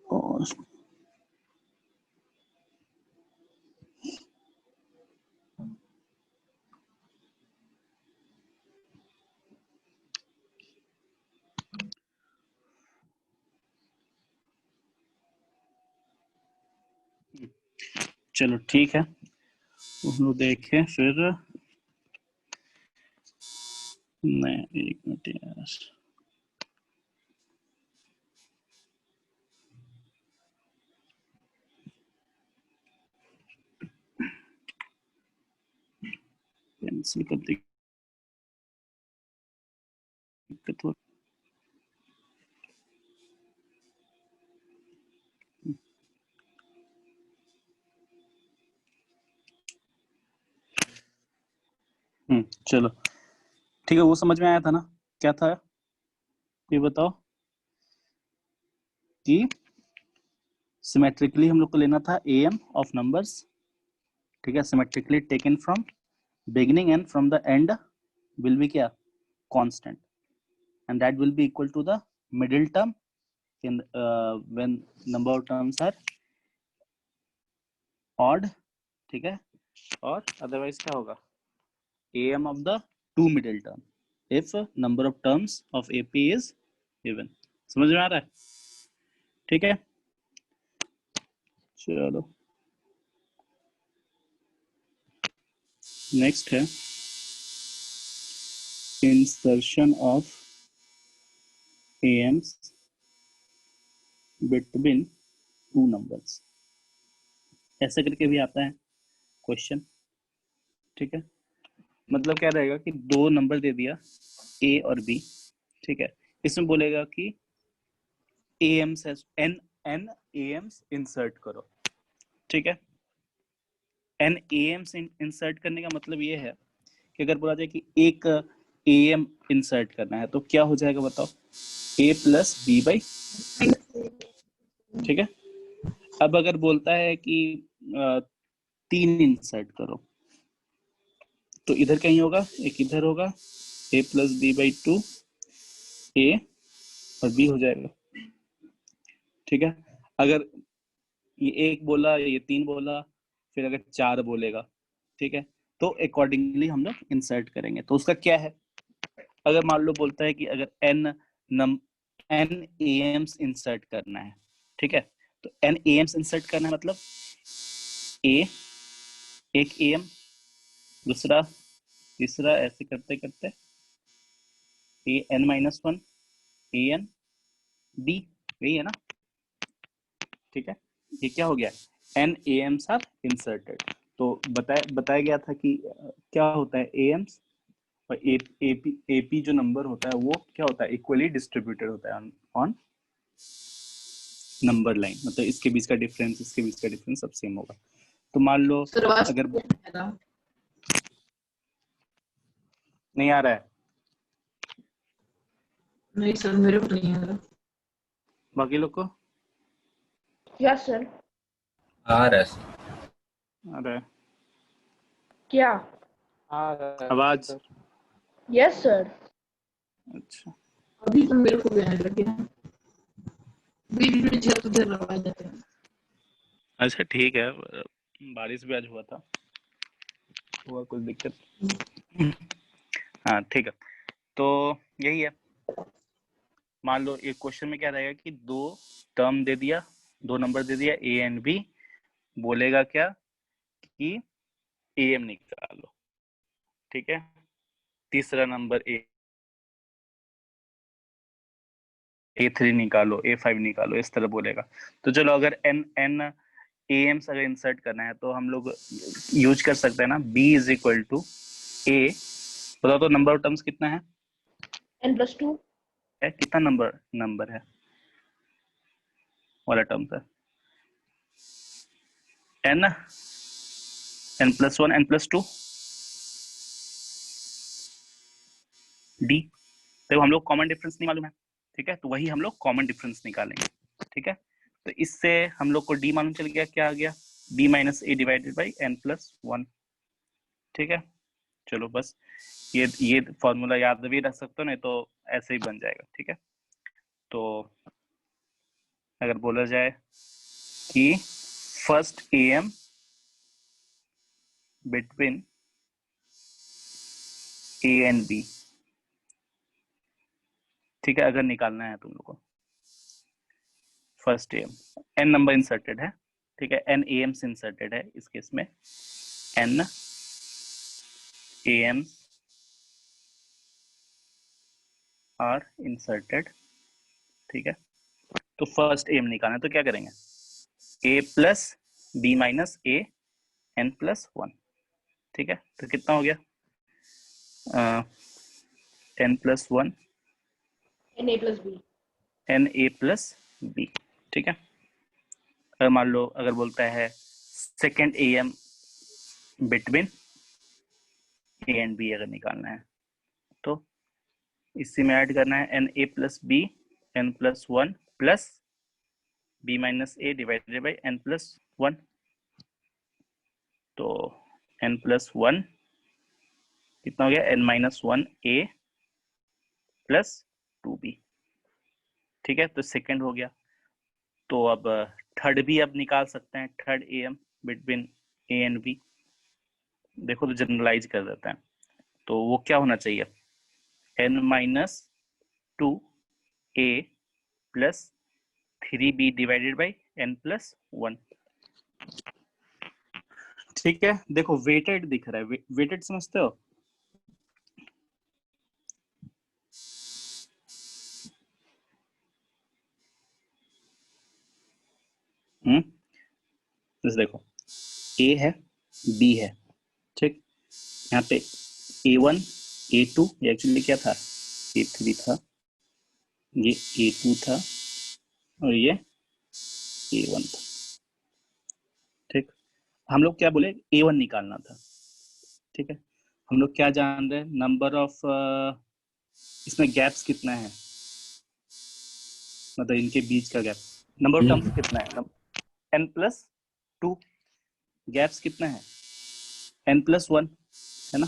और चलो ठीक है, हम लोग देखें फिर। नहीं, एक मिनट यार, पेंसिल का दिक्कत हो। चलो ठीक है, वो समझ में आया था ना, क्या था ये बताओ कि सिमेट्रिकली हम लोग को लेना था am ऑफ नंबर्स, ठीक है, symmetrically taken from beginning and from the end will be क्या, constant, and that will be equal to the middle term in when number of terms are odd, ठीक है, और अदरवाइज क्या होगा, am of the two middle term if number of terms of AP is even। समझ में आ रहा है? ठीक है, चलो नेक्स्ट है insertion of AMs between two numbers. ऐसे करके भी आता है क्वेश्चन, ठीक है, मतलब क्या रहेगा कि दो नंबर दे दिया A और B, ठीक है, इसमें बोलेगा कि AMs n AMs इंसर्ट करो, ठीक है। n AMs इंसर्ट करने का मतलब ये है कि अगर बोला जाए कि एक AM इंसर्ट करना है तो क्या हो जाएगा बताओ, A प्लस बी बाई, ठीक है। अब अगर बोलता है कि 3 इंसर्ट करो तो इधर कहीं होगा, एक इधर होगा, A plus B by 2 A और B हो जाएगा, ठीक है। अगर ये एक बोला, ये 3 बोला, फिर अगर 4 बोलेगा, ठीक है, तो अकॉर्डिंगली हम लोग इंसर्ट करेंगे। तो उसका क्या है, अगर मान लो बोलता है कि अगर n AMs इंसर्ट करना है, ठीक है, तो n AMs इंसर्ट करना है मतलब A एक AM, दूसरा तीसरा, ऐसे करते करते AN-1 AN B, यही है ना, ठीक है। ये क्या हो गया, n AMs आर इंसर्टेड। तो बताया गया था कि क्या होता है AMs और AP जो नंबर होता है वो क्या होता है, इक्वली डिस्ट्रीब्यूटेड होता है ऑन नंबर लाइन, मतलब इसके बीच का डिफरेंस, इसके बीच का डिफरेंस सब सेम होगा। तो मान लो अगर नहीं आ रहा है, नहीं सर मेरे को नहीं आ रहा, बाकी लोग को यस सर, आ रहा है, आ रहा है क्या आ रहा है आवाज, सर। यस सर, अच्छा अभी तो मेरे को भी आने लगे हैं, बीच में जब उधर आवाज आते हैं। अच्छा ठीक है, बारिश भी आज हुआ था, हुआ कुछ दिक्कत, हाँ ठीक है। तो यही है, मान लो एक क्वेश्चन में क्या रहेगा कि दो टर्म दे दिया, दो नंबर दे दिया A एंड B, बोलेगा क्या कि AM निकालो, ठीक है, तीसरा नंबर A3 निकालो, A5 निकालो, इस तरह बोलेगा। तो चलो अगर n AMs अगर इंसर्ट करना है तो हम लोग यूज कर सकते हैं ना, B is equal to A, बताओ तो नंबर ऑफ टर्म्स कितना है, n+2 है कितना नंबर है वाला टर्म है, n+1 n+2 D। तो हम लोग कॉमन डिफरेंस नहीं मालूम है, ठीक है, तो वही हम लोग कॉमन डिफरेंस निकालेंगे, ठीक है। तो इससे हम लोग को D मालूम चल गया, क्या आ गया, B - A divided by n+1, ठीक है, चलो बस ये फॉर्मूला याद भी रख सकते हो, नहीं तो ऐसे ही बन जाएगा। ठीक है, तो अगर बोला जाए कि first AM between A and B, ठीक है, अगर निकालना है तुम लोग को first AM, N number inserted है, ठीक है, एन एएम्स इंसर्टेड है इस केस में, एन एएम्स आर इंसर्टेड, ठीक है। तो फर्स्ट एम निकालना है, तो क्या करेंगे, A plus B minus A N plus one, ठीक है। तो कितना हो गया, N plus one N A plus B. N A plus B, ठीक है। अगर मान लो अगर बोलता है second A M between A and B अगर निकालना है, तो इसी में ऐड करना है N A plus B N plus one plus B minus A divided by N plus one. तो एन प्लस वन कितना हो गया, एन माइनस वन ए प्लस टू बी, ठीक है। तो सेकेंड हो गया। तो अब थर्ड भी अब निकाल सकते हैं, third A M between A and B. देखो तो जनरलाइज कर देते हैं, तो वो क्या होना चाहिए, N minus two A plus three B divided by N plus one, ठीक है। देखो वेटेड दिख रहा है, वेटेड समझते हो, जैसे देखो ए है बी है, ठीक, यहाँ पे ए वन ए टू, एक्चुअली क्या था, ए थ्री था, ये ए टू था और ये ए वन था, ठीक। हम लोग क्या बोले, ए वन निकालना था, ठीक है। हम लोग क्या जान रहे हैं, नंबर ऑफ इसमें गैप्स कितना है, मतलब इनके बीच का गैप, नंबर ऑफ टर्म्स कितना है, एन प्लस टू, गैप्स कितना है, एन प्लस वन, है ना,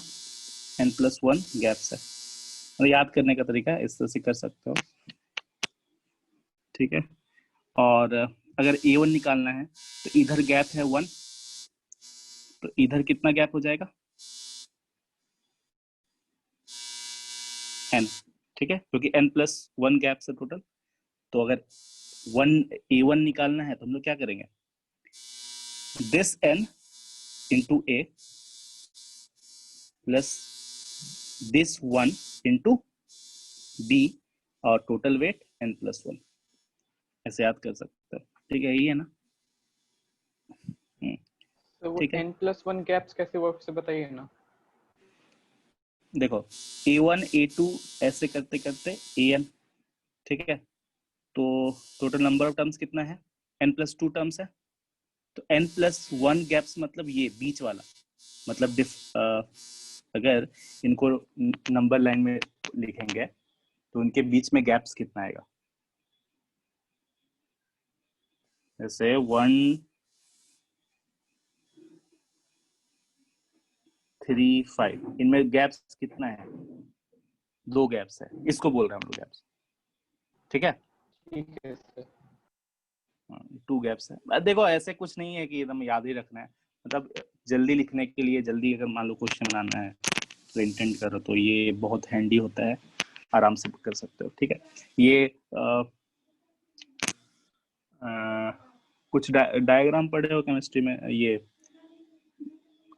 एन प्लस वन गैप्स है। और याद करने का तरीका है, इस तरह से कर सकते हो, ठीक है। और अगर ए वन निकालना है तो इधर गैप है वन, तो इधर कितना गैप हो जाएगा, एन, ठीक है, क्योंकि एन प्लस वन गैप है टोटल। तो अगर वन ए वन निकालना है तो हम लोग क्या करेंगे, this n into A plus this one into B और total weight n plus one, ऐसे याद कर सकते हो, ठीक है, यही है ना। तो वो ठीक है, n plus 1 गैप्स कैसे वर्क से बताइए ना। देखो ए वन ए टू ऐसे करते करते ए एन, ठीक है। तो टोटल नंबर ऑफ टर्म्स कितना है, एन प्लस टू टर्म्स है। तो एन प्लस वन गैप्स मतलब ये बीच वाला, मतलब अगर इनको नंबर लाइन में लिखेंगे तो उनके बीच में गैप्स कितना आएगा, जैसे 1 3 5, इनमें गैप्स कितना है, दो गैप्स है, इसको बोल रहे हैं हम लोग गैप्स, ठीक है। ठीक है सर। टू गैप्स है। देखो ऐसे कुछ नहीं है कि एकदम याद ही रखना है, मतलब जल्दी लिखने के लिए, जल्दी अगर मान लो क्वेश्चन बनाना है तो इंटेंट करो तो ये बहुत हैंडी होता है, आराम से कर सकते हो, ठीक है। ये कुछ डायग्राम पढ़े हो केमिस्ट्री में, ये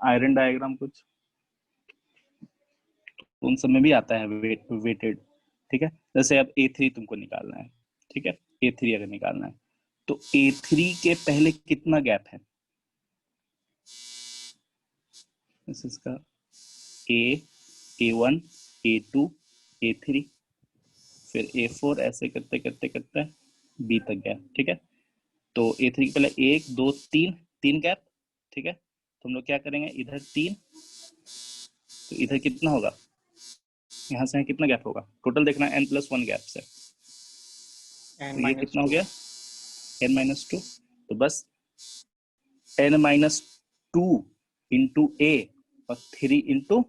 आयरन डायग्राम कुछ, उन सब में भी आता है वेटेड, ठीक है। जैसे अब A3 तुमको निकालना है, ठीक है, A3 अगर निकालना है तो A3 के पहले कितना गैप है, इसका A1 A2 A3 फिर A4, ऐसे करते करते करते B तक गया, ठीक है। तो A3 के पहले एक दो तीन गैप, ठीक है। तो हम लोग क्या करेंगे, इधर तीन, तो इधर कितना होगा, यहाँ से कितना गैप होगा, टोटल देखना n प्लस वन गैप से, तो ये कितना हो गया, n माइनस टू। तो बस n minus two into A और 3 into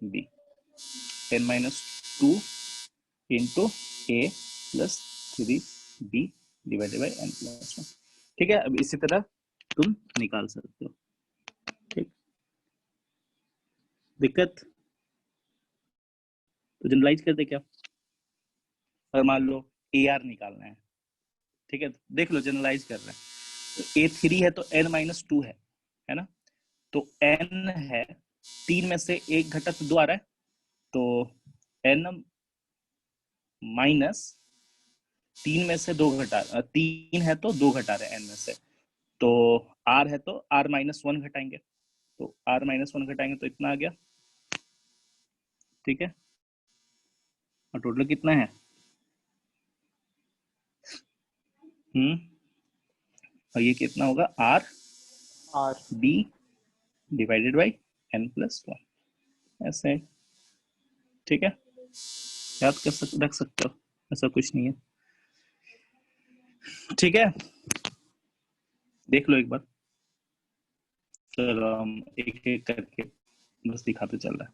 B, n minus 2 into A plus 3b divided by n plus 1। ठीक है, अब इसी तरह तुम निकाल सकते हो। ठीक, दिक्कत तो जनरलाइज कर दे क्या, और मान लो ए आर निकालना है, ठीक है, देख लो जनरलाइज कर रहे हैं, तो ए 3 है तो n माइनस 2 है ना, तो n है 3 में से एक घटक 2 आ रहा है, तो n माइनस 3 में से 2 घटा, 3 है तो 2 घटा रहे n में से, तो r है तो r माइनस 1 घटाएंगे, तो r माइनस 1 घटाएंगे तो इतना आ गया। ठीक है, और टोटल कितना है, और ये कितना होगा, r b divided by n plus 1, ऐसे। ठीक है, याद रख सकते हो, ऐसा कुछ नहीं है। ठीक है, देख लो एक बार, चलो हम एक एक करके बस दिखाते चल रहा है,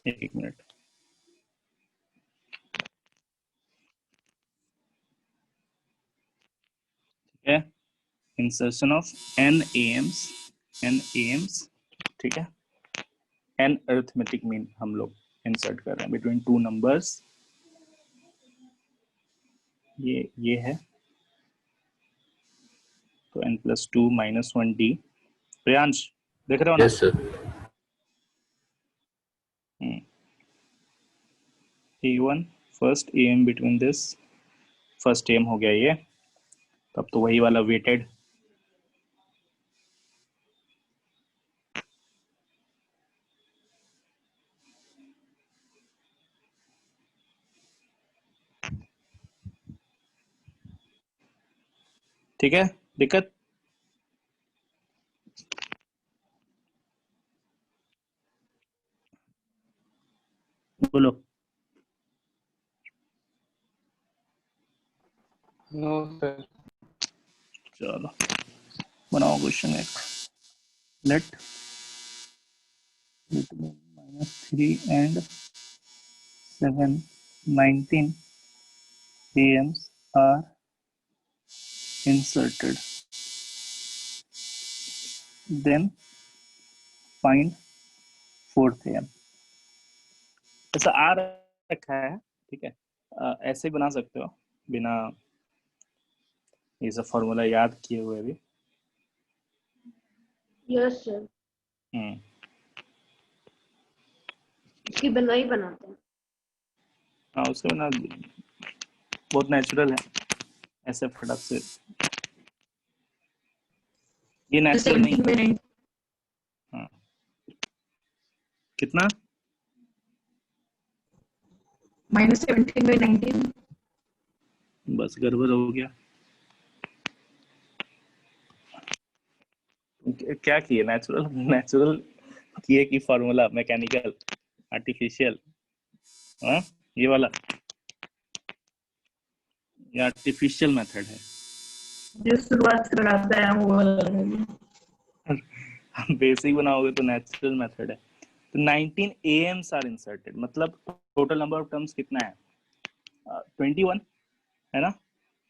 एक मिनट। ठीक है, इंसर्शन ऑफ n AMs, ठीक है, n अरिथमेटिक मीन हम लोग इंसर्ट कर रहे हैं बिटवीन टू नंबर्स, ये है, तो n plus 2 minus 1d। Priyansh देख रहे हो ना? Yes sir. A1 first AM between this, first AM हो गया ये, तब तो वही वाला वेटेड। ठीक है, दिक्कत बोलो। No sir. चलो बनाओ क्वेश्चन एक, let -3 and 7 19 AMs are inserted, then find 4th AM। ऐसा आ रखा है, ठीक है, ऐसे ही बना सकते हो बिना ये सब फॉर्मूला याद किए हुए भी। यस सर, हम्म, इसकी बनाई बनाते हैं। हाँ, उसके बिना बहुत नेचुरल है ऐसे फटाक से, ये नेचुरल नहीं है। हाँ, कितना -17 by 19, बस गड़बड़ हो गया। क्या किए, नेचुरल किए कि फॉर्मूला मैकेनिकल आर्टिफिशियल, हाँ ये वाला, ये आर्टिफिशियल मेथड है। जो शुरुआत से लगाता है वो वाला। बेसिक बनाओगे तो नेचुरल मेथड है। तो 19 AMs आर इंसर्टेड, मतलब टोटल नंबर ऑफ टर्म्स कितना है, 21 है ना,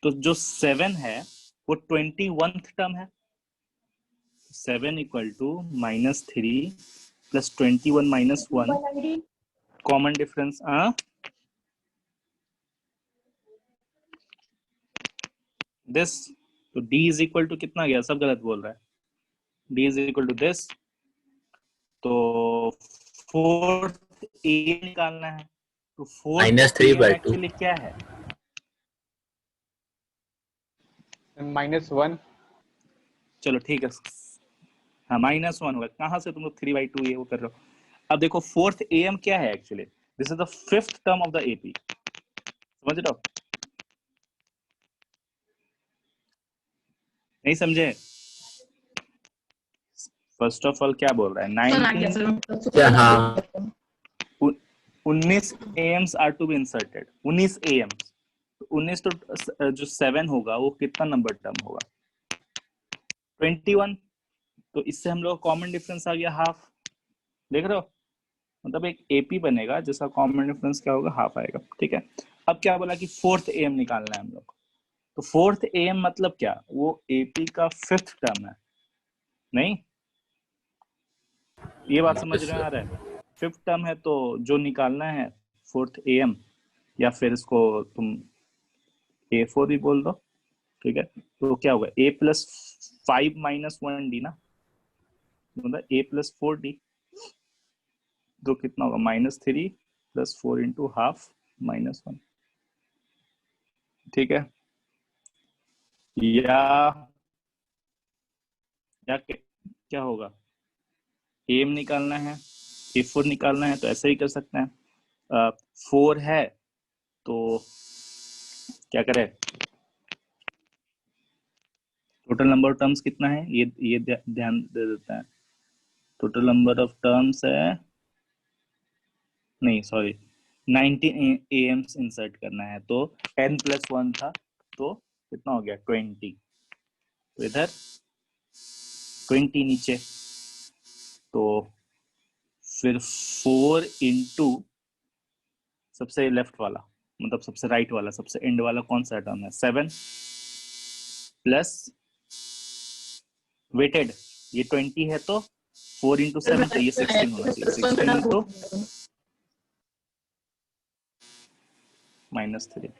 तो जो 7 है वो 21th टर्म है, 7 equal to -3 plus 21 minus 1, common difference, this, तो d इज इक्वल टू कितना गया, सब गलत बोल रहा है, d is equal to this, तो 4th AM निकालना है, तो 4th -3 AM by 2। एक्चुअली क्या है, -1। चलो ठीक है, हाँ -1 होगा, कहाँ से तुम लोग 3/2 ये वो कर रहे हो। अब देखो 4th AM क्या है actually, this is the 5th term of the AP, समझ रहे हो, नहीं समझे। फर्स्ट ऑफ ऑल क्या बोल रहा है, 19 AMs are to be inserted, 19 AMs, 19 तो जो 7 होगा वो कितना नंबर टर्म होगा, 21, तो इससे हम लोग कॉमन डिफरेंस आ गया हाफ, देख रहे हो, मतलब एक एपी बनेगा जिसका कॉमन डिफरेंस क्या होगा, हाफ आएगा। ठीक है, अब क्या बोला कि फोर्थ एम निकालना है हम लोग को। तो फोर्थ एम मतलब क्या, वो एपी का फिफ्थ टर्म है, नहीं? ये बात समझ में आ रहा है? फिफ्थ टर्म है तो जो निकालना है फोर्थ एम, या फिर इसको तुम A4 भी बोल दो। ठीक है, तो क्या होगा, A प्लस 5 माइनस 1D ना, मतलब A प्लस 4D, तो कितना होगा, -3 प्लस 4 इंटू हाफ -1। ठीक है, या क्या होगा, एम निकालना है, A4 निकालना है, तो ऐसे ही कर सकते हैं। 4 है तो क्या करें, टोटल नंबर ऑफ टर्म्स कितना है, ये ध्यान दे देते हैं। टोटल नंबर ऑफ टर्म्स है, नहीं सॉरी, 19 एम्स इंसर्ट करना है, तो n+1 था, तो कितना हो गया 20, तो इधर 20 नीचे, तो फिर 4 इंटू सबसे लेफ्ट वाला, मतलब सबसे राइट वाला, सबसे एंड वाला कौन सा टर्म है, 7 प्लस वेटेड, ये 20 है तो 4 इंटू 7, तो ये 16 होना चाहिए, 16 इंटू -3,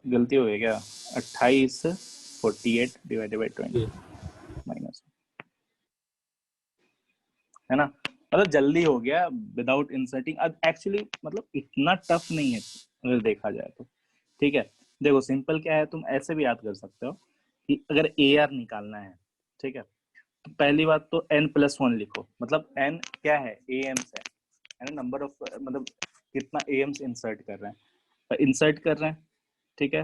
गलती हो गई क्या, 28 48 डिवाइडेड बाई 20 माइनस, है ना, मतलब जल्दी हो गया विदाउट इंसर्टिंग। अब एक्चुअली मतलब इतना टफ नहीं है अगर देखा जाए तो। ठीक है, देखो सिंपल क्या है, तुम ऐसे भी याद कर सकते हो कि अगर ए आर निकालना है, ठीक है, तो पहली बात तो n+1 लिखो, मतलब n क्या है, एम्स है ना, नंबर ऑफ, मतलब कितना एम्स इंसर्ट कर रहे हैं, इंसर्ट कर रहे हैं। ठीक है,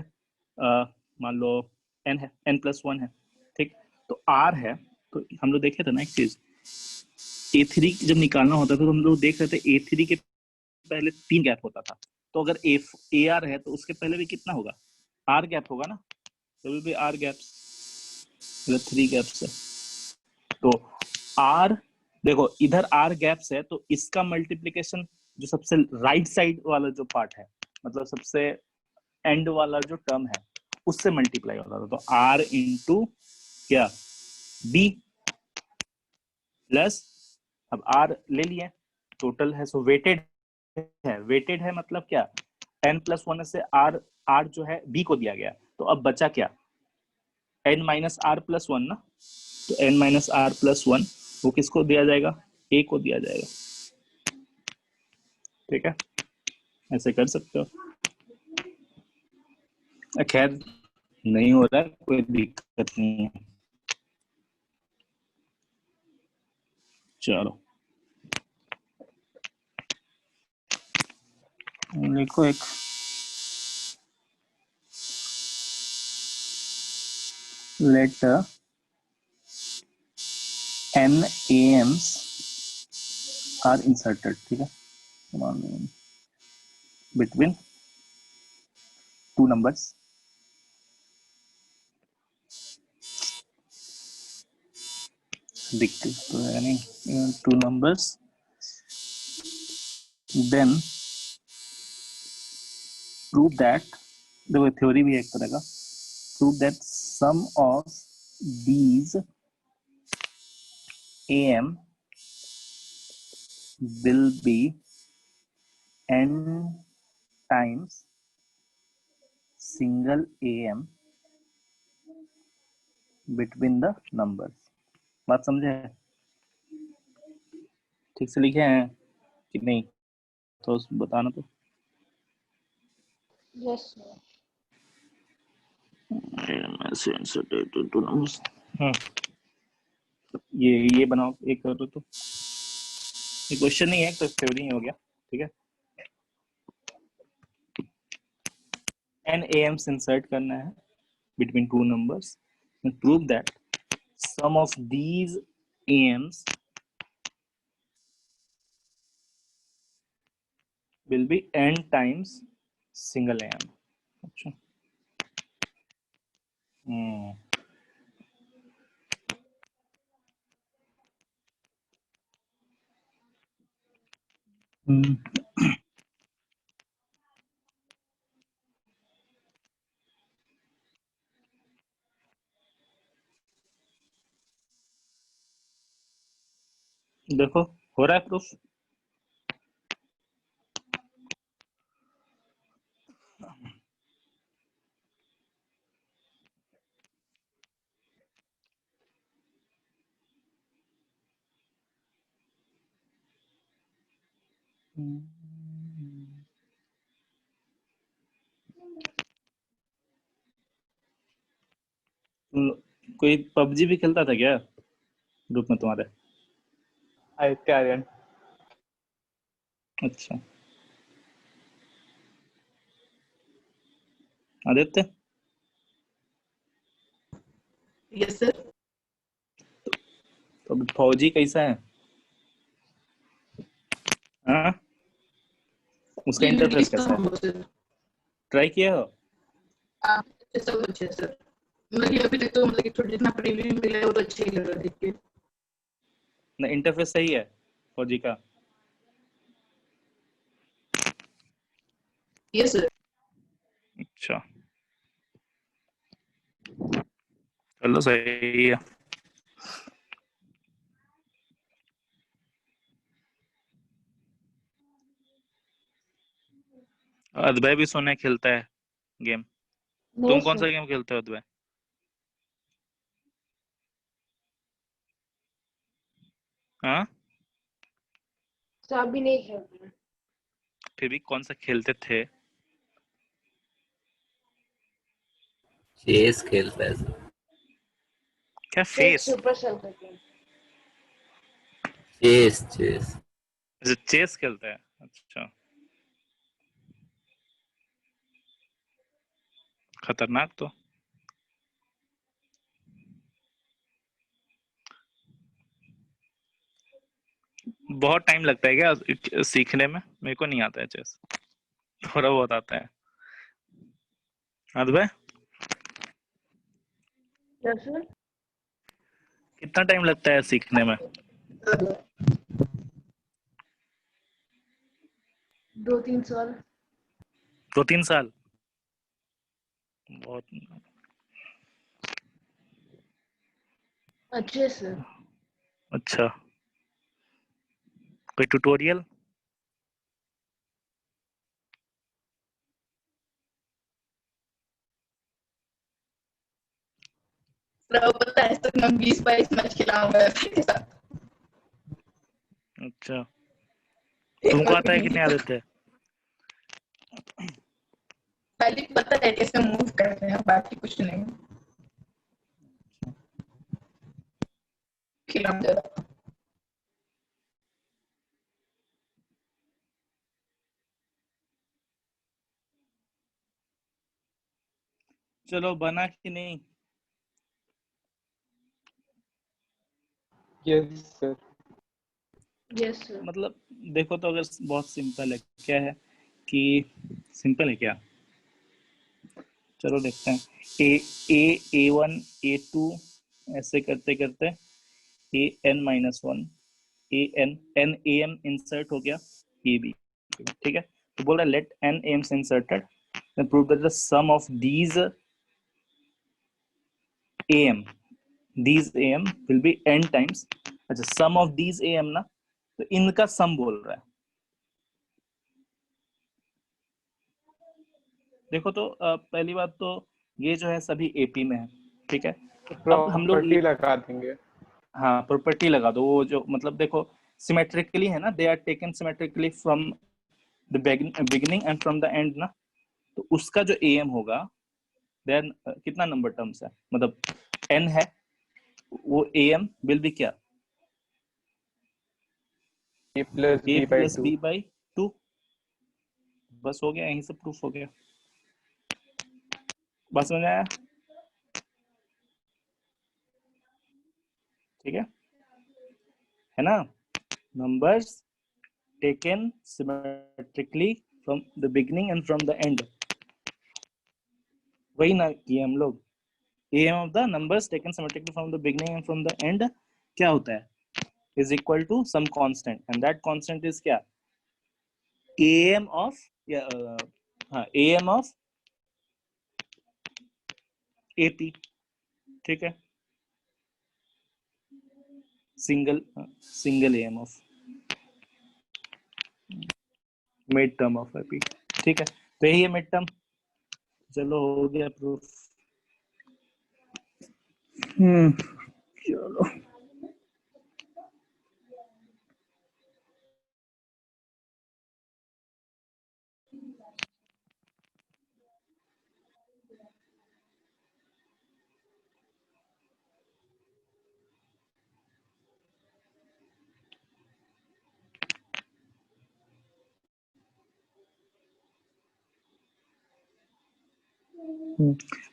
मान लो n है, n+1 है, ठीक, तो r है, तो हम लोग देखे थे ना एक चीज, A3 जब निकालना होता था तो हम लोग देख रहे थे A3 के पहले 3 गैप होता था, तो अगर AR है तो उसके पहले भी कितना होगा, R गैप होगा ना, तो भी R गैप्स, मतलब 3 गैप्स है, तो R, देखो इधर R गैप्स है, तो इसका मल्टीप्लीकेशन जो सबसे राइट साइड वाला जो पार्ट है, मतलब सबसे एंड वाला जो टर्म है, उससे मल्टीप्लाई होता था, तो R इंटू क्या, B प्लस, अब R ले लिए, टोटल है, सो वेटेड है, वेटेड है मतलब क्या, n+1 से R जो है B को दिया गया, तो अब बचा क्या, n-r+1 ना, तो n-r+1 वो किसको दिया जाएगा, A को दिया जाएगा। ठीक है, ऐसे कर सकते हो, खैर नहीं हो रहा है, कोई दिक्कत नहीं है। चलो लिखो एक, late n AMs are inserted, ठीक है, between two numbers, दिखते तो है नहीं, two numbers, then prove that, देखो थ्योरी भी है एक तरह का, prove that sum of these AM will be n times single AM between the numbers। बात समझे, ठीक से लिखे हैं कि नहीं, तो बताना तो। Yes sir. ये बनाओ, एक करो तो, ये क्वेश्चन नहीं है तो थ्योरी हो गया। ठीक है, n AMs इंसर्ट करना है between two numbers and prove that sum of these AMs will be n times single AM। अच्छा, हम्म, देखो हो रहा है प्रूफ। कोई पबजी भी खेलता था क्या ग्रुप में तुम्हारे? आदित्य आर्यन। अच्छा, आदित्य यस सर। तो अभी फौजी कैसा है? हाँ, उसका इंटरफेस कैसा है? सर ट्राई किया हो? आप सब अच्छे हैं सर। मतलब ये अभी तक तो मतलब कि थोड़ा जितना प्रीव्यू मिला है वो तो अच्छा ही लग रहा है देख के। ना इंटरफेस सही है फौजी का? Yes sir. अच्छा, चलो सही है। अद्वै भी सोने खेलता है गेम। नो तुम कौन सा सर, गेम खेलते हो अद्वै? हाँ, सर अभी नहीं खेलते हैं। फिर भी कौन सा खेलते थे? चेस खेलता है सर। क्या सर एक फेस? सुपर सेल करके है। Chess chess. अच्छा, चेस खेलता है। अच्छा, खतरनाक तो। बहुत टाइम लगता है क्या सीखने में? मेरे को नहीं आता है चेस, थोड़ा बहुत आता है। अद्वै क्या सर? कितना टाइम लगता है सीखने में? 2-3 साल। 2-3 साल? बहुत अच्छे सर। अच्छा। कोई ट्यूटोरियल? सर आपको पता है आज तक मैं 20-22 मैच खेला हूँ के साथ। अच्छा, एक तुमको बार आता भी है नहीं कि नहीं जीता। आदित्य? पहले पता है कैसे मूव करते हैं बाकी कुछ नहीं। खिला ज्यादा। चलो बना कि नहीं? Yes sir. Yes sir. मतलब देखो तो, अगर बहुत सिंपल है, क्या है कि सिंपल है क्या? चलो देखते हैं। A1 A2 ऐसे करते करते AN-1 NAM इंसर्ट हो गया AB, ठीक है। तो बोल रहा है late n AMs inserted then prove that the sum of these AM will be n times। अच्छा, sum of these AM ना, तो इनका सम बोल रहा है। देखो तो पहली बात तो ये जो है सभी AP में है, ठीक है। अब हम लोग प्रॉपर्टी लगा देंगे। हाँ, प्रॉपर्टी लगा दो। वो जो मतलब देखो सिमेट्रिकली है ना, they are taken symmetrically from the beginning and from the end ना, तो उसका जो AM होगा, देन कितना नंबर टर्म्स है, मतलब n है, वो AM विल बी क्या? a plus A b by plus two. B by 2। बस हो गया, यहीं से प्रूफ हो गया। बस समझ आया? ठीक है ना? Numbers taken symmetrically from the beginning and from the and, वही ना किए हम लोग। AM of the numbers taken symmetrically from the beginning and from the end क्या होता है? Is equal to some constant and that constant is क्या? AM of हाँ AM ऑफ AP, ठीक है, single AM of mid term of AP, ठीक है। तो यही है मिड टर्म। चलो हो गया प्रूफ। चलो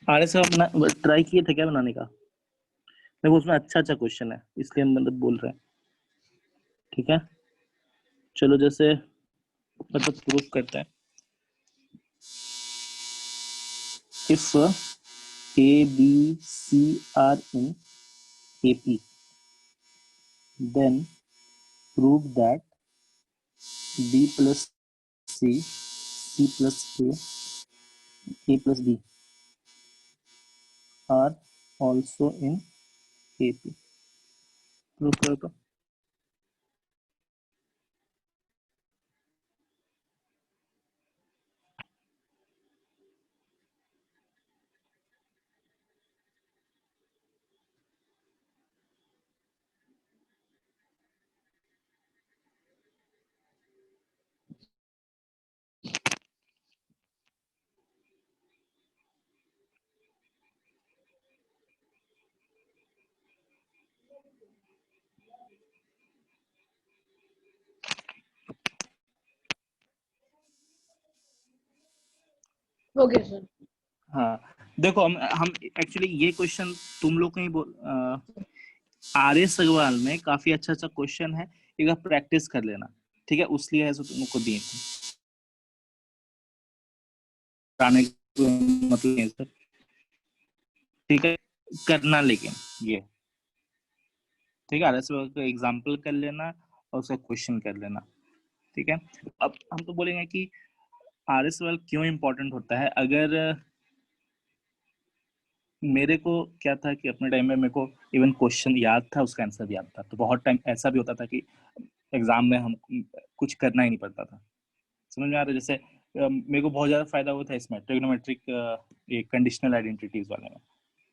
आर एस ट्राई किए थे क्या बनाने का? देखो उसमें अच्छा क्वेश्चन है, इसलिए हम मतलब बोल रहे हैं, ठीक है। चलो जैसे मतलब प्रूफ करते हैं। If A B C are in AP, then prove that B plus C, C plus A plus B are also in AP। Proof करो तो। हो गया सर। हाँ देखो हम एक्चुअली ये क्वेश्चन तुम लोग कहीं आर एस अग्रवाल में काफी अच्छा क्वेश्चन है, एक बार प्रैक्टिस कर लेना, ठीक है। उसलिए ऐसे तुमको दिए थे, मतलब नहीं सर, ठीक है, करना लेकिन ये, ठीक है। आर एस का एग्जाम्पल कर लेना और उसका क्वेश्चन कर लेना, ठीक है। अब हम तो बोलेंगे कि आर एस क्यों इम्पोर्टेंट होता है। अगर मेरे को क्या था कि अपने टाइम में मेरे को इवन क्वेश्चन याद था, उसका आंसर भी याद था, तो बहुत टाइम ऐसा भी होता था कि एग्जाम में हम कुछ करना ही नहीं पड़ता था। समझ में आ रहा है? जैसे मेरे को बहुत ज्यादा फायदा हुआ था इसमें ट्रिग्नोमेट्रिक कंडीशनल आइडेंटिटीज वाले में,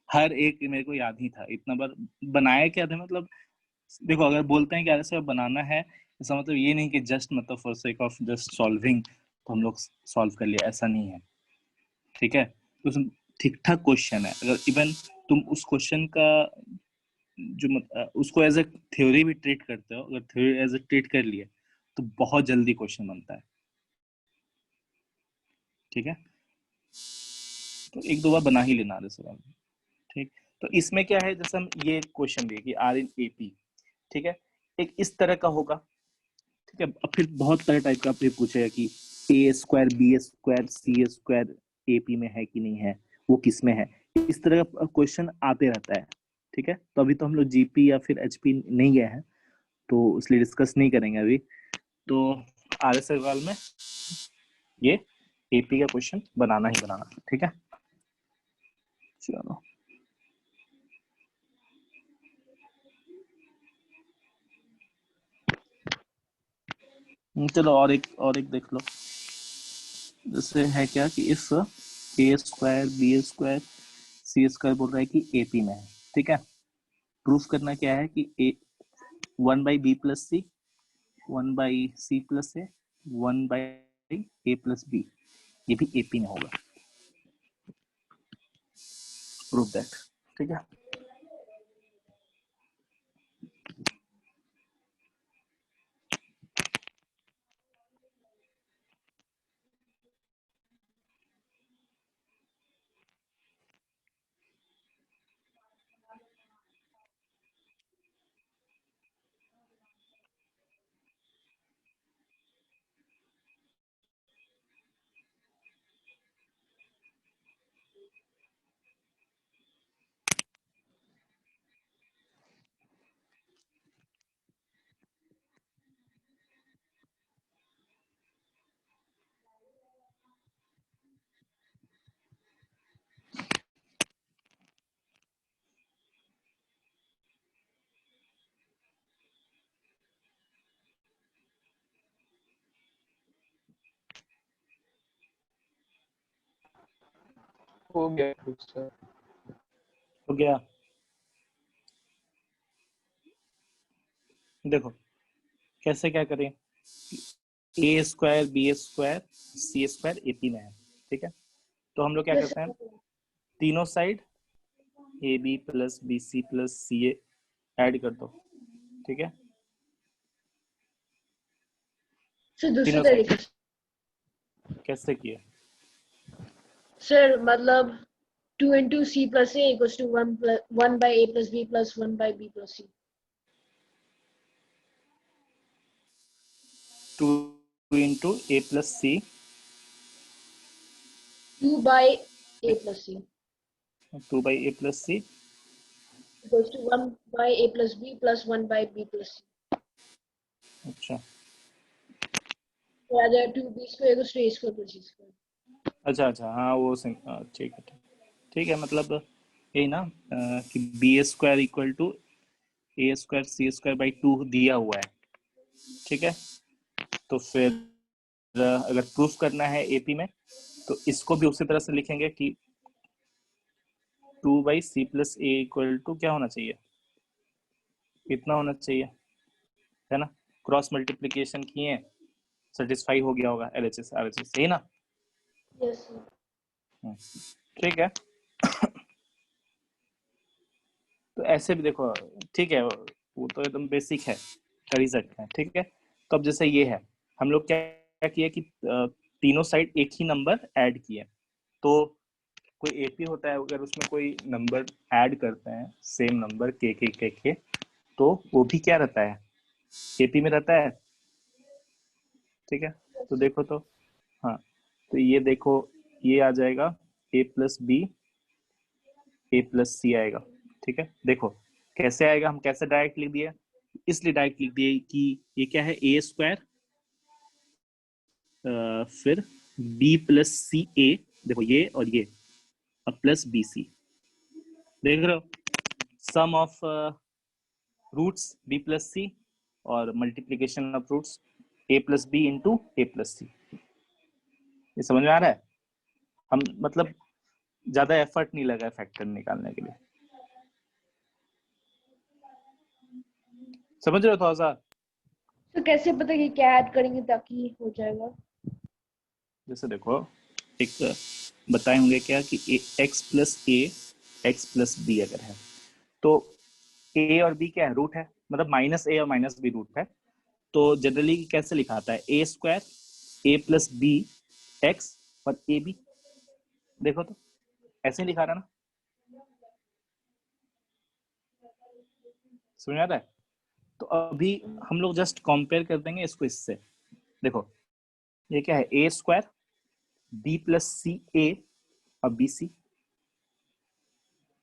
हर एक मेरे को याद ही था। इतना बार बनाया क्या था, मतलब देखो अगर बोलते हैं कि ऐसे बनाना है, इसका मतलब ये नहीं कि जस्ट मतलब for sake of just solving तो हम लोग सॉल्व कर लिया, ऐसा नहीं है, ठीक है। तो ठीक ठाक क्वेश्चन है। अगर इवन तुम उस क्वेश्चन का जो उसको एज ए थ्योरी भी ट्रीट करते हो, अगर थ्योरी एज ए ट्रीट कर लिए तो बहुत जल्दी क्वेश्चन बनता है, ठीक है। तो एक दो बार बना ही लेना आर सवाल, ठीक। तो इसमें क्या है, जैसे हम ये क्वेश्चन दिए कि आर इन एपी, ठीक है, एक इस तरह का होगा, ठीक है। अब फिर बहुत सारे टाइप का फिर पूछेगा कि ए square B square C square AP में है कि नहीं है, वो किस में है, इस तरह का क्वेश्चन आते रहता है, ठीक है। तो अभी तो हम लोग जीपी या फिर एचपी नहीं गए हैं, तो इसलिए डिस्कस नहीं करेंगे अभी। तो आर एस अग्रवाल में ये एपी का क्वेश्चन बनाना ही बनाना, ठीक है। चलो चलो और एक देख लो। जैसे है क्या कि if A square B square C square बोल रहा है कि एपी में है, ठीक है। प्रूफ करना क्या है कि ए 1/b+c 1/c+a 1/a+b ये भी एपी में होगा। प्रूफ दैट, ठीक है। हो गया प्रूफ सर। हो गया। देखो कैसे क्या करें, ए square B square C square AP में है, ठीक है। तो हम लोग क्या Yes, करते हैं, sir. तीनों side A B plus B C plus C A add कर दो, ठीक है। सर दूसरे तीनों तरीके साइड से कैसे किए, सर मतलब 2 into c plus a equals to 1 by a plus b plus 1 by b plus c. 2 into a plus c 2 by a plus c 2 by a plus c equals to 1 by a plus b plus 1 by b plus c. अच्छा Rather 2b square equals to a square plus c square. अच्छा अच्छा, हाँ वो ठीक है ठीक है, मतलब यही ना कि B square equal to A square C square by 2 दिया हुआ है, ठीक है। तो फिर अगर प्रूफ करना है एपी में तो इसको भी उसी तरह से लिखेंगे कि 2 by C plus A equal to क्या होना चाहिए, कितना होना चाहिए, है ना। क्रॉस मल्टीप्लीकेशन किए, सेटिस्फाई हो गया होगा एलएचएस आरएचएस, सही ना। Yes, sir. ठीक है। तो ऐसे भी देखो, ठीक है, वो तो एकदम बेसिक है, कर ही सकते हैं, ठीक है। तो अब जैसे ये है, हम लोग क्या क्या किए कि तीनों साइड एक ही नंबर ऐड किए। तो कोई एपी होता है, अगर उसमें कोई नंबर ऐड करते हैं सेम नंबर के तो वो भी क्या रहता है, एपी में रहता है, ठीक है। तो देखो तो, हाँ, तो ये देखो, ये आ जाएगा ए प्लस बी ए प्लस सी आएगा, ठीक है। देखो कैसे आएगा, हम कैसे डायरेक्ट लिख दिए, इसलिए डायरेक्ट लिख दिए कि ये क्या है, ए स्क्वायर फिर बी प्लस सी ए, देखो ये और ये, अब प्लस बी सी, देख रहे हो, sum of roots B plus C और multiplication of roots A plus B into A plus C. ये समझ में आ रहा है, हम मतलब ज्यादा एफर्ट नहीं लगा फैक्टर निकालने के लिए, समझ रहे हो थोड़ा सा। तो कैसे पता कि क्या ऐड करेंगे ताकि हो जाएगा? जैसे देखो, एक बताए होंगे क्या कि एक्स प्लस ए एक्स प्लस बी अगर है तो ए और बी क्या है, रूट है, मतलब माइनस ए और माइनस बी रूट है। तो जनरली कैसे लिखा आता है, ए स्क्वायर ए प्लस बी एक्स और ए बी, देखो तो ऐसे ही लिखा रहा ना, समझ आ रहा है। तो अभी हम लोग जस्ट कंपेयर कर देंगे इसको इससे, देखो ये क्या है, ए स्क्वायर बी प्लस सी ए और बी सी,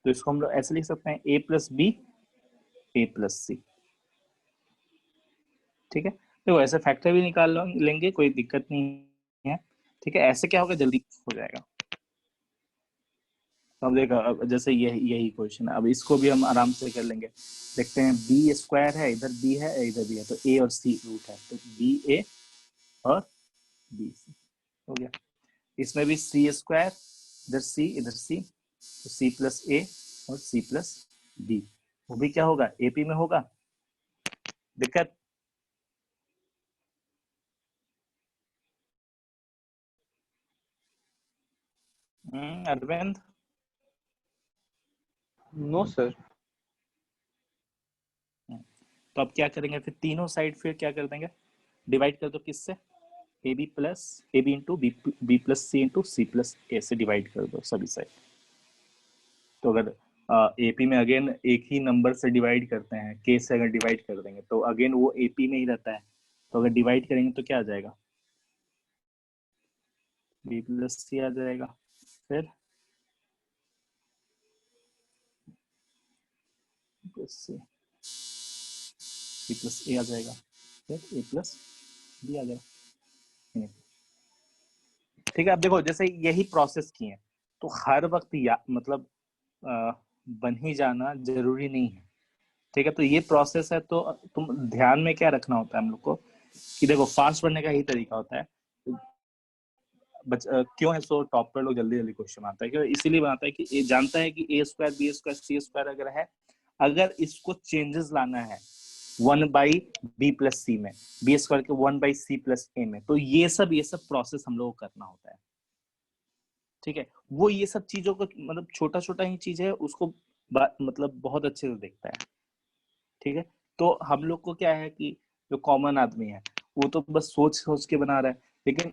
तो इसको हम लोग ऐसे लिख सकते हैं ए प्लस बी ए प्लस सी, ठीक है। देखो ऐसे फैक्टर भी निकाल लेंगे, कोई दिक्कत नहीं है, ठीक है। ऐसे क्या होगा, जल्दी हो जाएगा। तो अब देखो, अब जैसे यही क्वेश्चन है, अब इसको भी हम आराम से कर लेंगे, देखते हैं। बी स्क्वायर है, इधर बी है इधर बी है, तो ए और सी रूट है, तो बी ए और बी सी हो गया। इसमें भी सी स्क्वायर, इधर सी, तो सी प्लस ए और सी प्लस बी, वो भी क्या होगा, एपी में होगा। दिक्कत, अरविंद, नो सर। तो अब क्या करेंगे, फिर तीनों साइड फिर क्या कर देंगे, डिवाइड कर दो किससे, A B plus A B into B plus C into C plus A से डिवाइड कर दो सभी साइड। तो अगर एपी में अगेन एक ही नंबर से डिवाइड करते हैं, के से अगर डिवाइड कर देंगे तो अगेन वो एपी में ही रहता है, तो अगर डिवाइड करेंगे तो क्या आ जाएगा, बी प्लस सी आ जाएगा, फिर सी प्लस ए आ जाएगा, फिर ए प्लस बी आ जाएगा, ठीक है। अब देखो जैसे यही प्रोसेस किए, तो हर वक्त मतलब बन ही जाना जरूरी नहीं है, ठीक है। तो ये प्रोसेस है, तो तुम ध्यान में क्या रखना होता है हम लोग को कि देखो फास्ट बनने का यही तरीका होता है, क्यों है सो टॉप पर लोग जल्दी जल्दी क्वेश्चन बनाता है, क्यों इसीलिए बनाता है कि ये जानता है कि ए square B square C square अगर है, अगर इसको चेंजेस लाना है 1/b+c में, बी स्क्वायर के 1/c+a में, तो ये सब प्रोसेस हम लोग को करना होता है। ठीक है, वो ये सब चीजों को मतलब छोटा छोटा ही चीज है, उसको मतलब बहुत अच्छे से देखता है। ठीक है, तो हम लोग को क्या है कि जो कॉमन आदमी है वो तो बस सोच सोच के बना रहा है, लेकिन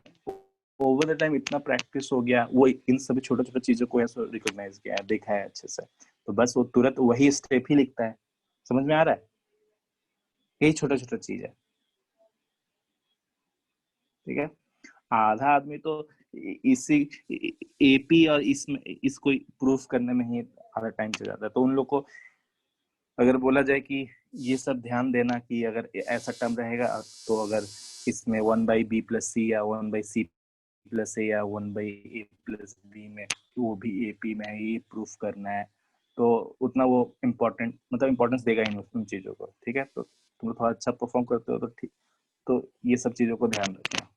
ओवर द टाइम इतना प्रैक्टिस हो गया, वो इन सभी छोटे छोटे चीजों को ऐसे रिकॉग्नाइज किया है, देखा है अच्छे से, तो बस वो तुरंत वही स्टेप ही लिखता है। समझ में आ रहा है? यही छोटा छोटा चीज है। ठीक है, आधा आदमी तो इसी एपी और इसमें इसको प्रूफ करने में ही आधा टाइम चल जाता है। तो उन लोग को अगर बोला जाए कि ये सब ध्यान देना कि अगर ऐसा टर्म रहेगा तो अगर इसमें 1/b+c या 1/c+a या 1/a+b में, वो भी AP में है, ये प्रूफ करना है, तो उतना वो इम्पोर्टेंट मतलब इम्पोर्टेंस देगा ही उन चीजों को। ठीक है, तो तुम लोग थोड़ा अच्छा परफॉर्म करते हो तो ठीक, तो ये सब चीजों को ध्यान रखना।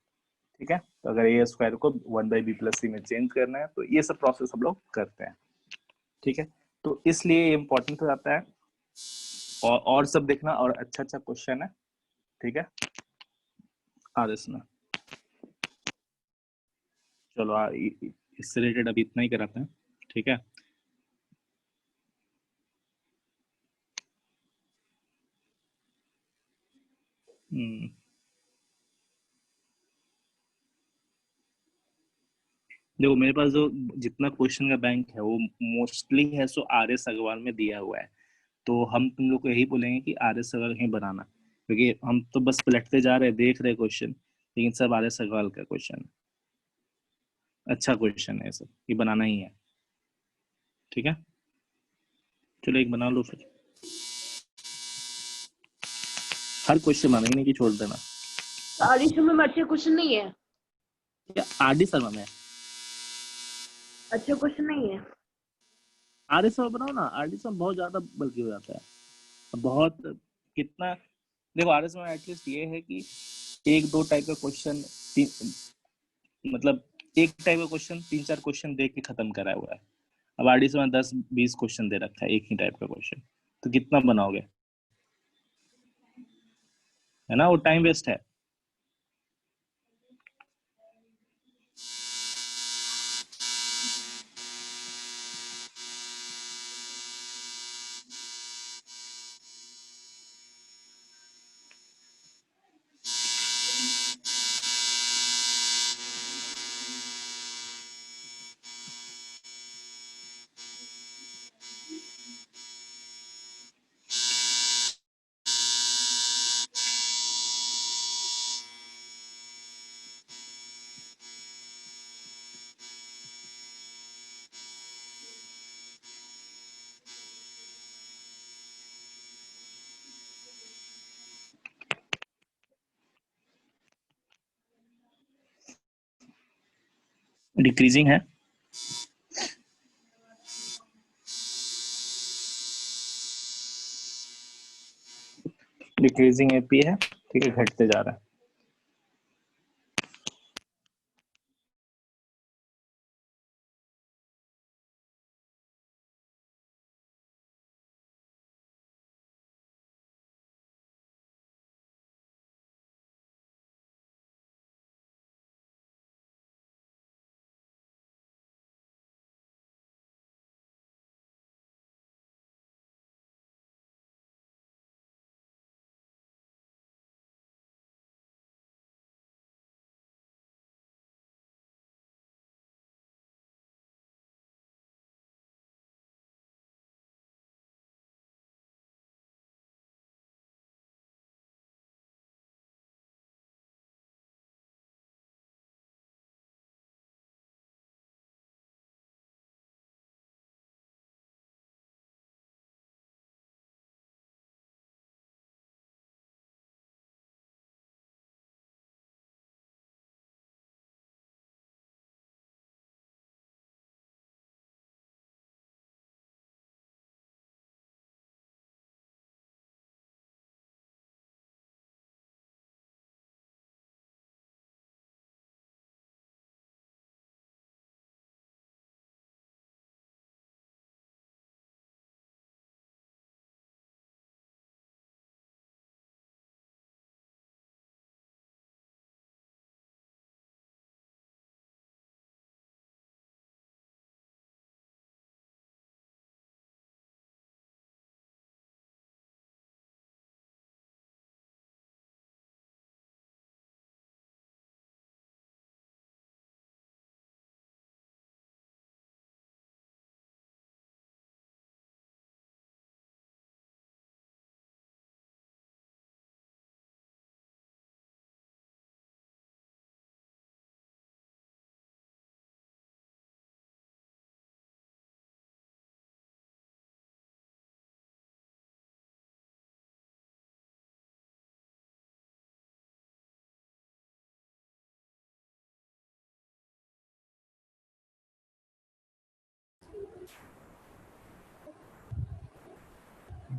ठीक है, तो अगर ए स्क्वायर को 1/b+c में चेंज करना है तो ये सब प्रोसेस हम लोग करते हैं। ठीक है, तो इसलिए इम्पोर्टेंट हो जाता है, और सब देखना, और अच्छा अच्छा क्वेश्चन है। ठीक है, इसमें चलो इससे रिलेटेड अभी इतना ही कराते हैं। ठीक है, देखो मेरे पास जो जितना क्वेश्चन का बैंक है वो मोस्टली है सो RS अग्रवाल में दिया हुआ है, तो हम तुम लोग को यही बोलेंगे कि RS अग्रवाल ही बनाना, क्योंकि हम तो बस पलटते जा रहे हैं, देख रहे क्वेश्चन, लेकिन सब RS अग्रवाल का क्वेश्चन है, अच्छा क्वेश्चन है, सब ये बनाना ही है। ठीक है, चलो एक बना लो फिर, हर क्वेश्चन बनाएंगे नहीं कि छोड़ देना। आरडी शर्मा में अच्छे क्वेश्चन नहीं है, RD शर्मा में अच्छे क्वेश्चन नहीं है। RS शर्मा बनाओ ना, RD शर्मा बहुत ज्यादा बल्कि हो जाता है, बहुत कितना। देखो RS में एटलीस्ट ये है कि एक दो टाइप का क्वेश्चन, मतलब एक टाइप का क्वेश्चन 3-4 क्वेश्चन दे के खत्म करा हुआ है। अब RD में 10-20 क्वेश्चन दे रखा है एक ही टाइप का क्वेश्चन, तो कितना बनाओगे, है ना, वो टाइम वेस्ट है। डिक्रीजिंग है, डिक्रीजिंग AP है। ठीक है, घटते जा रहा है।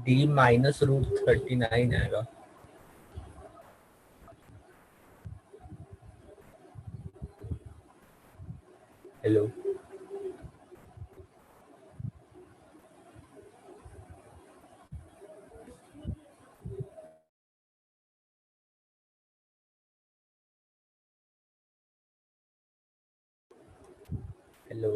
d माइनस रूट 39 आएगा। हेलो, हेलो,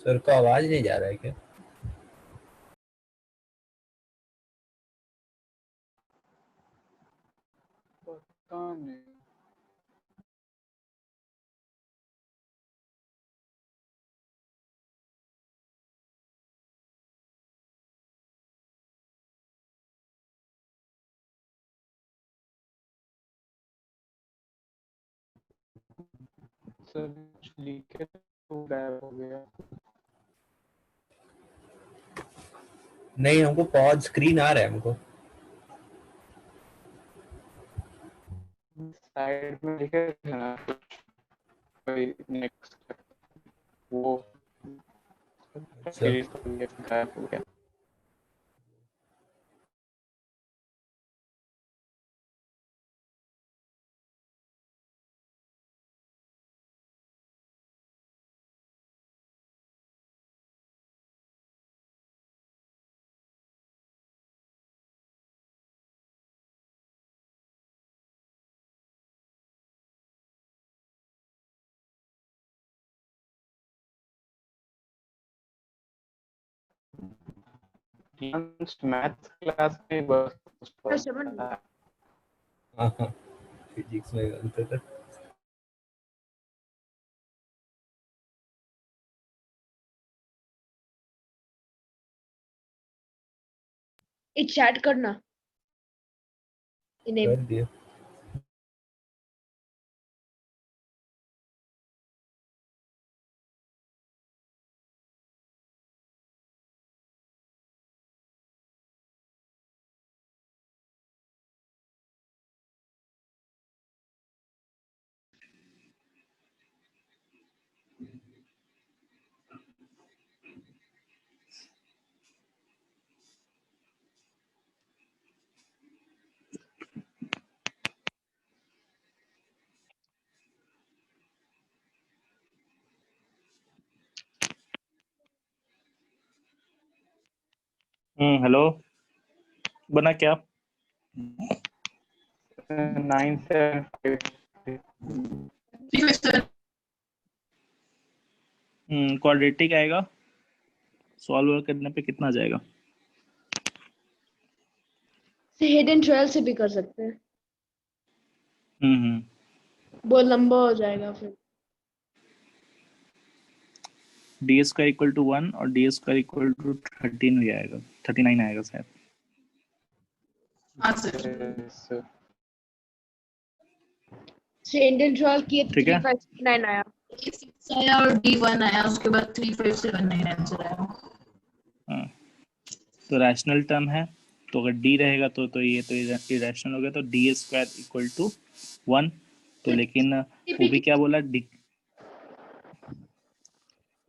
सर को आवाज नहीं जा रहा है क्या? पता नहीं। सर लिखे तो गायब हो गया। नहीं, हमको पॉज स्क्रीन आ रहा है हमको। साइड में लिखे थे ना कोई नेक्स्ट, वो अच्छा, गायब हो गया। मैथ्स क्लास में बस हाँ हाँ, फिजिक्स में अंतर था। ये चैट करना इन्हें कर दिया। हेलो, बना क्या? 975 क्वाड्रेटिक आएगा, सॉल्व करने पे कितना जाएगा? से हेड एंड 12 से भी कर सकते हैं, वो लंबा हो जाएगा फिर। डी स्क्वायर इक्वल टू 1 और डी स्क्वायर इक्वल टू 13 हो जाएगा, 39 आएगा शायद। हाँ सर। से हेड एंड 12 किए तो ठीक है। 3569 आया। 6 आया और D1 आया, उसके बाद 3579 आंसर आया। हाँ, तो रैशनल टर्म है, तो अगर डी रहेगा तो ये तो इरेशनल हो गया, तो डी स्क्वायर इक्वल टू 1। तो लेकिन वो भी क्या बोला,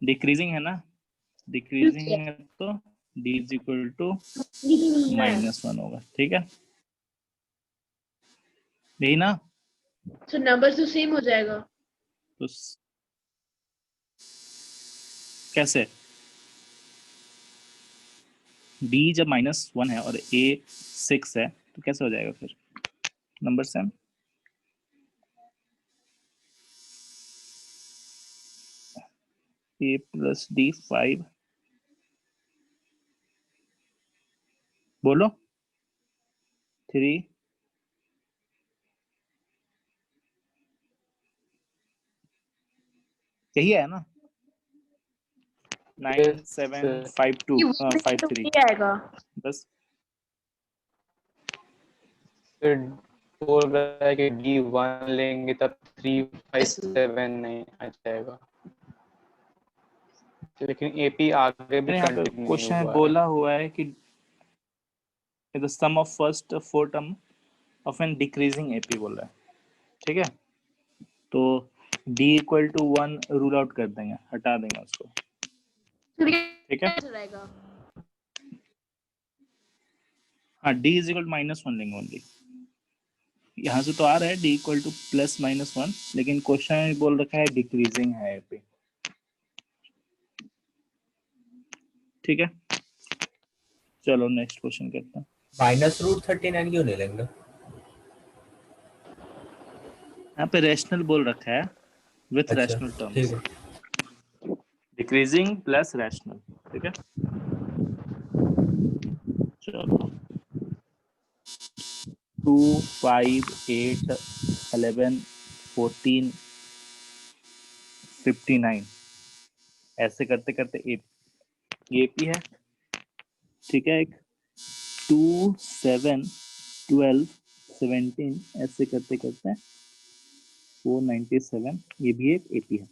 डिक्रीजिंग है ना, डिक्रीजिंग है तो d इज इक्वल टू -1 होगा, ठीक है, यही ना? So numbers तो सेम हो जाएगा. तो कैसे d जब -1 है और a 6 है तो कैसे हो जाएगा फिर number same? a plus d 5, बोलो 3, यही है ना? 9 7 5 2 5 3 ये आएगा. बस. फिर बोल रहा है कि D1 लेंगे तब 3 5 7 नहीं आ जाएगा, लेकिन AP आगे भी यहाँ पे कंटिन्यू नहीं क्वेश्चन हुआ है. बोला हुआ है कि the sum of first 4 term of N decreasing AP बोल रहा है, ठीक है, तो d equal to 1 rule out कर देंगे, हटा देंगे उसको, ठीक है. कैसे रहेगा? हाँ, d इज इक्वल -1 लेंगे ओनली. यहाँ से तो आ रहा है d इक्वल टू +-1, लेकिन क्वेश्चन में बोल रखा है डिक्रीजिंग है AP, ठीक है. चलो नेक्स्ट क्वेश्चन करते हैं. -√39 क्यों नहीं लेंगे? यहाँ पे रैशनल बोल रखा है विथ अच्छा, रैशनल ठीक टर्म्स, है. डिक्रीजिंग प्लस रैशनल, ठीक है. चलो 2 5 8 11 14 59 ऐसे करते करते AP है, ठीक है. एक 2 7 12 17 ऐसे करते करते 497 ये भी एक AP है,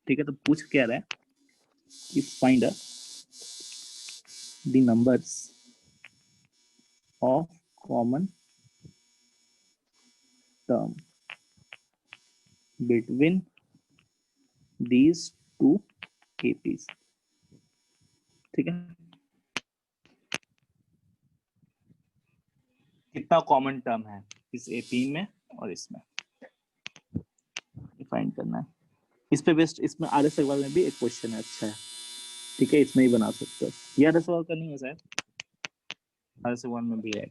ठीक है. तो पूछ क्या रहा है कि find the numbers of common term between these two APs, ठीक है. कितना कॉमन टर्म है इस AP में और इसमें, फाइंड करना है. इस पे बेस्ट, इसमें RS अग्रवाल में भी एक क्वेश्चन है, अच्छा है, ठीक है, इसमें ही बना सकते हो. ये RS अग्रवाल का नहीं है शायद, RS अग्रवाल में भी है.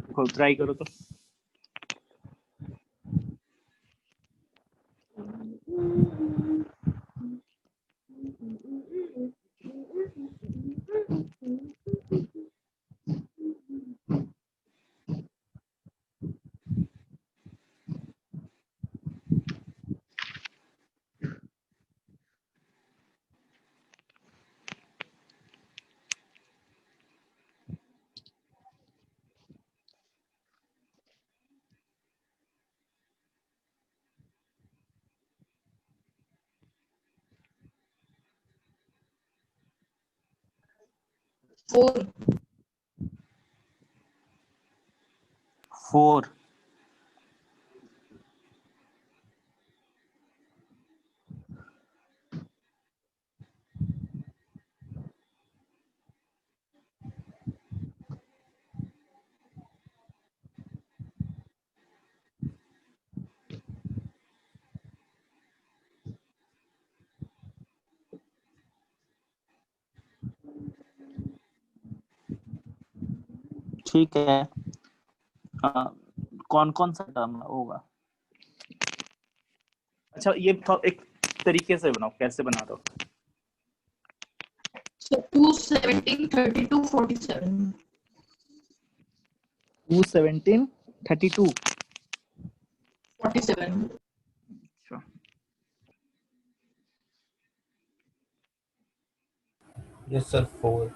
देखो ट्राई करो तो. फोर 4 ठीक है. कौन कौन सा टर्म होगा? अच्छा ये एक तरीके से बनाओ, कैसे बना रहे हो? So 2 17 32 47 2 17 32. 47 अच्छा यस सर, 4.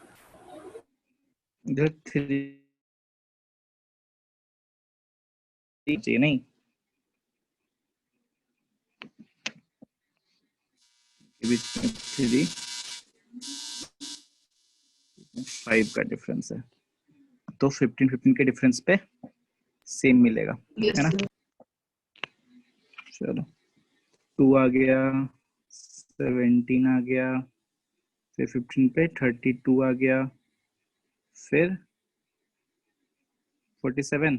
इधर 3 चाहिए नहीं, बीच में 3 5 का डिफरेंस है, तो 15 15 के डिफरेंस पे सेम मिलेगा, yes है ना. sir. चलो 2 आ गया, 17 आ गया, फिर 15 पे 32 आ गया, फिर 47,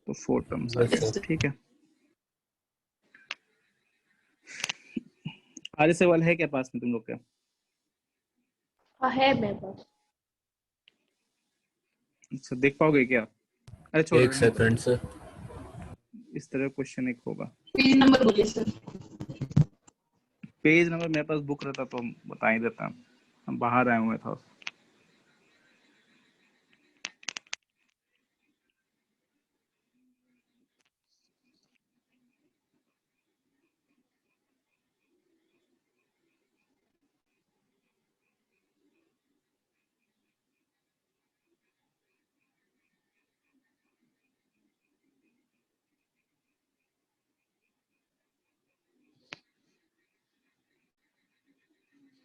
तो 4 टर्म्स आ Yes, गया। sir. ठीक है, आगे सवाल है क्या पास में तुम लोग का? हाँ है मेरे पास। अच्छा, देख पाओगे क्या? अरे छोड़, एक रहने दो, सेकंड सर। इस तरह क्वेश्चन एक होगा। पेज नंबर बोलिए सर। पेज नंबर मेरे पास बुक रहता तो बता ही देता, हम बाहर आए हुए था।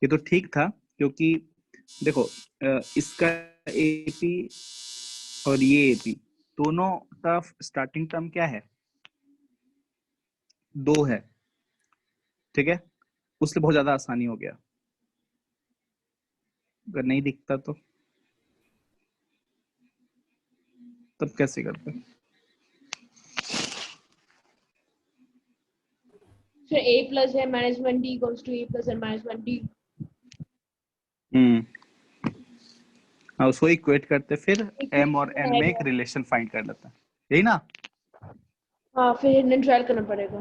ये तो ठीक था, क्योंकि देखो इसका एपी और ये एपी दोनों का स्टार्टिंग टर्म क्या है? 2 है। ठीक है, उससे बहुत ज्यादा आसानी हो गया। अगर नहीं दिखता तो तब कैसे करते? फिर a plus m minus 1d equals to a plus n minus 1d। हाँ, उसको इक्वेट करते, फिर एम और एन में एक रिलेशन फाइंड कर लेते हैं, यही ना? हाँ फिर हिडन ट्रायल करना पड़ेगा।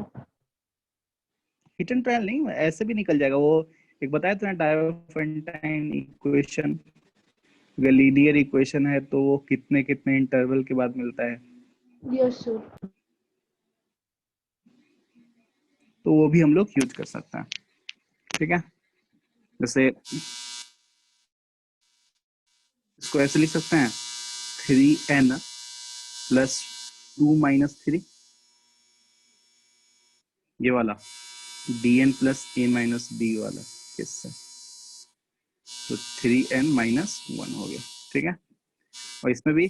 हिट एंड ट्रायल नहीं, ऐसे भी निकल जाएगा वो। एक बताया था ना, डायोफेंटाइन इक्वेशन, अगर लीनियर इक्वेशन है तो वो कितने कितने इंटरवल के बाद मिलता है, यस सर। तो वो भी हम लोग यूज कर सकते हैं। ठीक है, जैसे इसको ऐसे लिख सकते हैं, 3n प्लस 2 माइनस 3, ये वाला dn plus a minus b वाला किससे, तो 3n माइनस 1 हो गया। ठीक है, और इसमें भी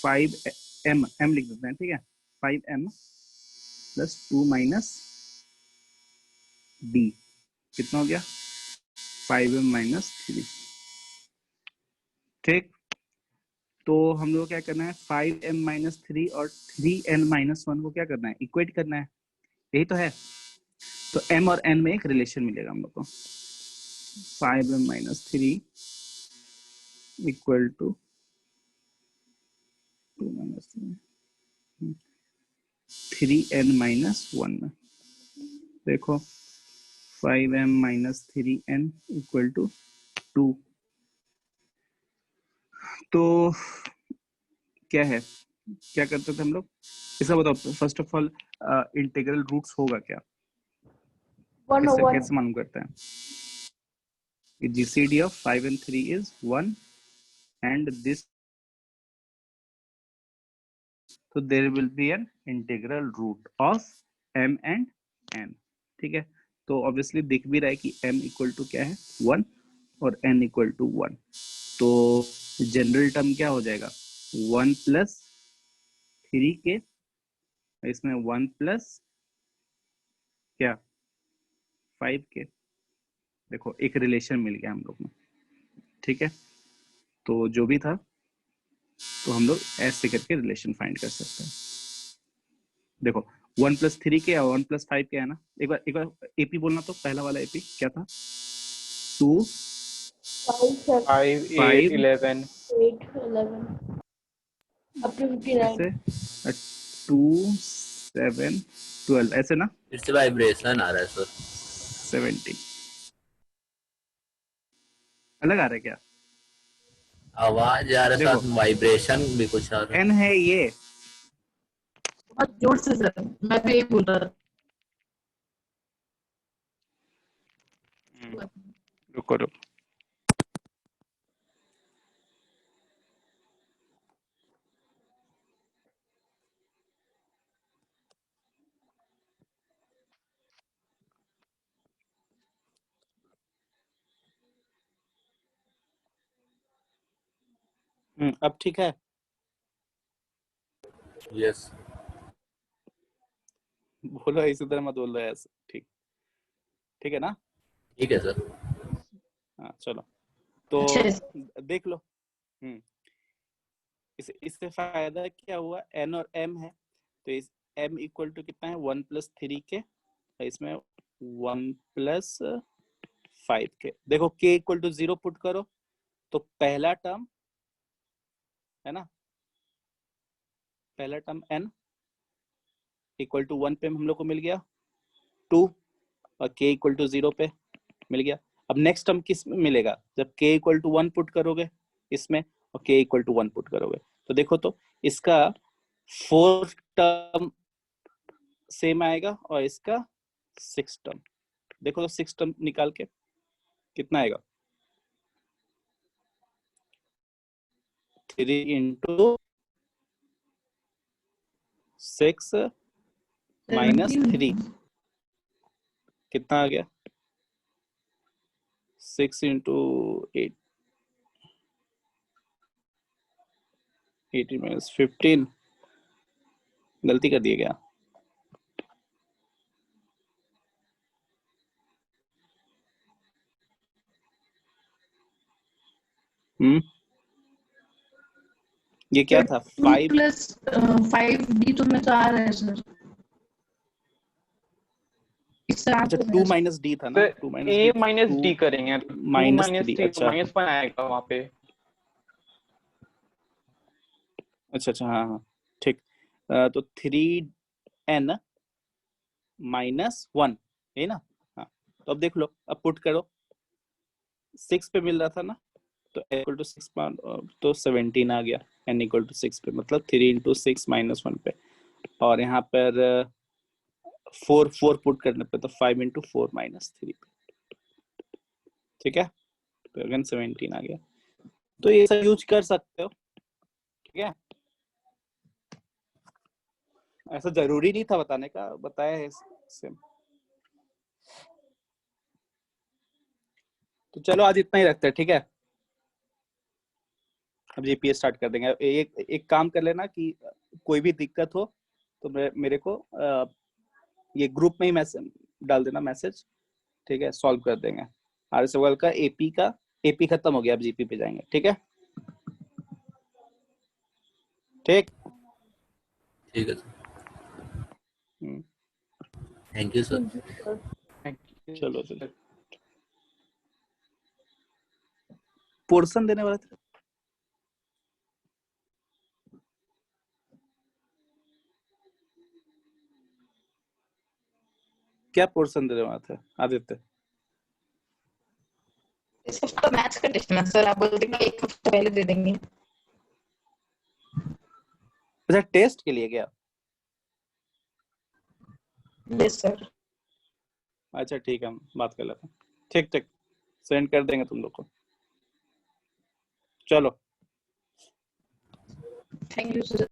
5m लिख देते हैं। ठीक है, 5m प्लस 2 माइनस b कितना हो गया, 5m माइनस 3। ठीक, तो हम लोग क्या करना है, 5m माइनस 3 और 3n माइनस 1 को क्या करना है, इक्वेट करना है, यही तो है। तो m और n में एक रिलेशन मिलेगा हम लोग को, 5m minus 3 equal to 2 minus 3n minus 1 में देखो, 5m minus 3n equal to 2। तो क्या है, क्या करते थे हम लोग, इसका बताओ first of all, integral roots होगा क्या, 1 कैसे over 1। कैसे मालूम करते हैं? GCD of 5 and 3 is 1, and this, so there will be an integral root of m and n। ठीक है, तो ऑब्वियसली दिख भी रहा है कि m इक्वल टू क्या है, 1, और n इक्वल टू 1। तो जनरल टर्म क्या हो जाएगा, 1 प्लस 3 के, इसमें 1 प्लस क्या, 5 के। देखो एक रिलेशन मिल गया हम लोग में। ठीक है, तो जो भी था, तो हम लोग ऐसे करके रिलेशन फाइंड कर सकते हैं। देखो 1 प्लस 3 के और 1 प्लस 5 के है ना, एक बार एपी बोलना, तो पहला वाला एपी क्या था, 2 5 7 5 8 5 11 8 11 up to 59। ऐसे 2 7 12 ऐसे ना, फिर से वाइब्रेशन आ रहा है सर। 70 अलग आ रहा है क्या? आवाज आ रहा है, देखो साथ में वाइब्रेशन भी कुछ आ रहा है। n है ये, बहुत जोर से सर, मैं भी यही बोल रहा था। रुको रुको, अब ठीक है। यस। बोलो इसी तरह मत बोलो ऐसे, ठीक ठीक है ना? ठीक है सर। हाँ चलो, तो अच्छा है। देख लो। इससे फायदा क्या हुआ, n और m है, तो इस m इक्वल टू कितना है 1+3 के, और इसमें 1+5 के। देखो k इक्वल टू 0 पुट करो तो पहला टर्म है ना, पहला टर्म n इक्वल टू 1 पे हम लोग को मिल गया 2, और k इक्वल टू 0 पे मिल गया। अब नेक्स्ट टर्म किस में मिलेगा, जब k इक्वल टू 1 पुट करोगे इसमें और k इक्वल टू 1 पुट करोगे, तो देखो तो इसका 4th टर्म सेम आएगा और इसका 6th टर्म। देखो तो 6th टर्म निकाल के कितना आएगा, 3 इंटू 6 माइनस 3 कितना आ गया, 6 इंटू 8, 18 माइनस 15, गलती कर दिया क्या? ये क्या था 5 +5d तो में तो आ रहा है सर। इससे अच्छा आपको 2 माइनस डी था ना, sir 2 a minus minus D करेंगे, 2 माइनस माइनस 3, 3 अच्छा -1 आएगा वहाँ पे। अच्छा हाँ हाँ ठीक। तो 3n -1 है ना। हाँ तो अब देख लो, अब पुट करो, 6 पे मिल रहा था ना, तो n इक्वल टू 6 तो 17 आ गया, n इक्वल टू 6 पे, मतलब 3 इंटू 6 माइनस 1 पे, और यहाँ पर 4 पुट करने पे तो 5 इंटू 4 माइनस 3 पे, ठीक है, तो अगेन 17 आ गया। तो ये सब यूज कर सकते हो, ठीक है, ऐसा जरूरी नहीं था बताने का, बताया है सेम। तो चलो आज इतना ही रखते हैं, ठीक है, अब जीपीएस स्टार्ट कर देंगे। एक काम कर लेना कि कोई भी दिक्कत हो तो मेरे को ये ग्रुप में ही मैसेज डाल देना, मैसेज, ठीक है, सॉल्व कर देंगे। आरएस अग्रवाल का एपी खत्म हो गया, अब जीपी पे जाएंगे, ठीक है, ठीक ठीक है सर, थैंक यू सर। चलो चलो, पोर्शन देने वाला था, क्या पोर्शन देने वाला था आदित्य? इस हफ्ते मैथ्स का टेस्ट ना सर, आप बोलते कि एक हफ्ते पहले दे देंगे। अच्छा टेस्ट के लिए क्या? Yes sir. अच्छा ठीक है, हम बात कर लेते हैं, ठीक ठीक, सेंड कर देंगे तुम लोग को, चलो थैंक यू सर।